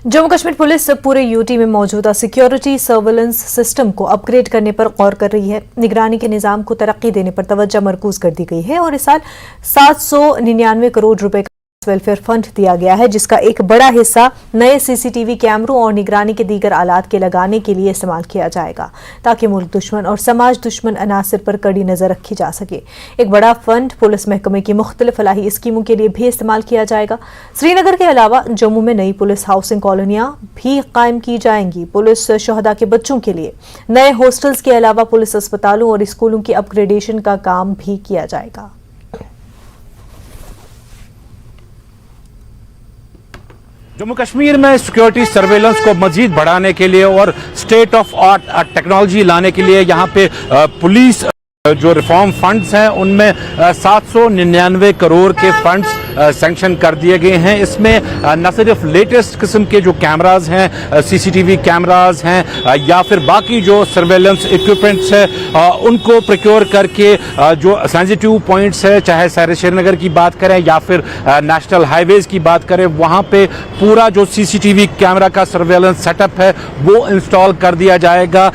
Jammu Kashmir police पूरे UT में मौजूदा सिक्योरिटी सर्वेलेंस सिस्टम को अपग्रेड करने पर गौर कर रही है। निगरानी के निजाम को तरक्की देने पर तवज्जो मरकूज कर दी गई है और इस साल 799 करोड़ रुपए का वेलफेयर फंड दिया गया है, जिसका एक बड़ा हिस्सा नए सीसीटीवी कैमरों और निगरानी के दीगर आलात के लगाने के लिए इस्तेमाल किया जाएगा, ताकि मुल्क दुश्मन और समाज दुश्मन अनासर पर कड़ी नजर रखी जा सके। एक बड़ा फंड पुलिस महकमे की मुख्तलिफ फलाही स्कीमों के लिए भी इस्तेमाल किया जाएगा। श्रीनगर के अलावा जम्मू में नई पुलिस हाउसिंग कॉलोनियां भी कायम की जाएंगी। पुलिस शहदा के बच्चों के लिए नए हॉस्टल्स के अलावा पुलिस अस्पतालों और स्कूलों की अपग्रेडेशन का काम भी किया जाएगा। जम्मू कश्मीर में सिक्योरिटी सर्वेलेंस को मजीद बढ़ाने के लिए और स्टेट ऑफ आर्ट टेक्नोलॉजी लाने के लिए यहाँ पे पुलिस जो रिफॉर्म फंड्स हैं उनमें 799 करोड़ के फंड्स सैंक्शन कर दिए गए हैं। इसमें न सिर्फ लेटेस्ट किस्म के जो कैमराज हैं, सीसीटीवी कैमराज हैं या फिर बाकी जो सर्वेलेंस इक्विपमेंट्स है उनको प्रोक्योर करके जो सेंसिटिव पॉइंट्स है, चाहे शहर श्रीनगर की बात करें या फिर नेशनल हाईवेज की बात करें, वहाँ पे पूरा जो सीसीटीवी कैमरा का सर्वेलेंस सेटअप है वो इंस्टॉल कर दिया जाएगा।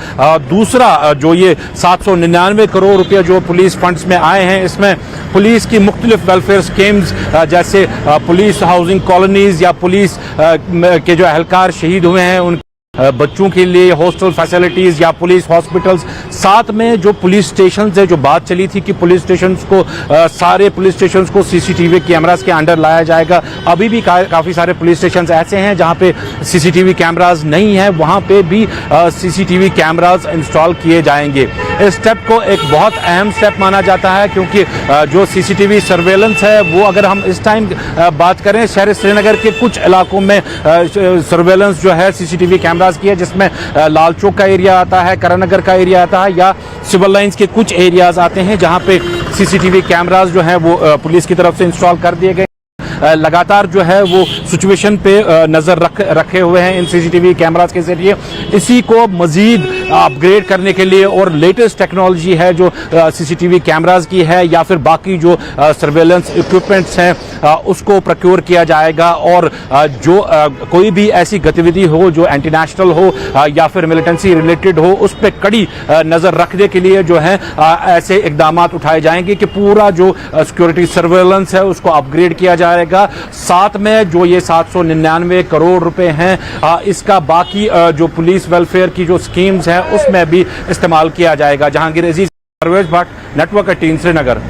दूसरा जो ये 799 करोड़ रुपया जो पुलिस फंड्स में आए हैं, इसमें पुलिस की मुख्तलिफ वेलफेयर स्कीम्स जैसे पुलिस हाउसिंग कॉलोनीज या पुलिस के जो एहलकार शहीद हुए हैं उन बच्चों के लिए हॉस्टल फैसिलिटीज या पुलिस हॉस्पिटल्स, साथ में जो पुलिस स्टेशंस है, जो बात चली थी कि पुलिस स्टेशंस को सारे पुलिस स्टेशंस को सीसीटीवी कैमरास के अंडर लाया जाएगा। अभी भी काफ़ी सारे पुलिस स्टेशंस ऐसे हैं जहां पे सीसीटीवी कैमरास नहीं है, वहां पे भी सीसीटीवी कैमरास इंस्टॉल किए जाएंगे। इस स्टेप को एक बहुत अहम स्टेप माना जाता है क्योंकि जो सीसीटीवी सर्वेलेंस है वो अगर हम इस टाइम बात करें शहर श्रीनगर के कुछ इलाकों में सर्वेलेंस जो है सीसीटीवी कैमरास की है, जिसमें लाल चौक का एरिया आता है, करनगर का एरिया आता है या सिविल लाइंस के कुछ एरियाज आते हैं जहां पे सीसीटीवी कैमरास जो है वो पुलिस की तरफ से इंस्टॉल कर दिए गए। लगातार जो है वो सिचुएशन पे नजर रखे हुए हैं इन सीसीटीवी कैमरास के जरिए। इसी को मजीद अपग्रेड करने के लिए और लेटेस्ट टेक्नोलॉजी है जो सीसीटीवी कैमरास की है या फिर बाकी जो सर्वेलेंस इक्विपमेंट्स हैं उसको प्रोक्योर किया जाएगा और जो कोई भी ऐसी गतिविधि हो जो एंटी नेशनल हो या फिर मिलिटेंसी रिलेटेड हो, उस पर कड़ी नजर रखने के लिए जो है ऐसे इकदाम उठाए जाएंगे कि पूरा जो सिक्योरिटी सर्वेलेंस है उसको अपग्रेड किया जाएगा। साथ में जो ये 799 करोड़ रुपए हैं इसका बाकी जो पुलिस वेलफेयर की जो स्कीम्स हैं उसमें भी इस्तेमाल किया जाएगा। जहांगीर अजीज, परवेज भट्ट, नेटवर्क 18 श्रीनगर।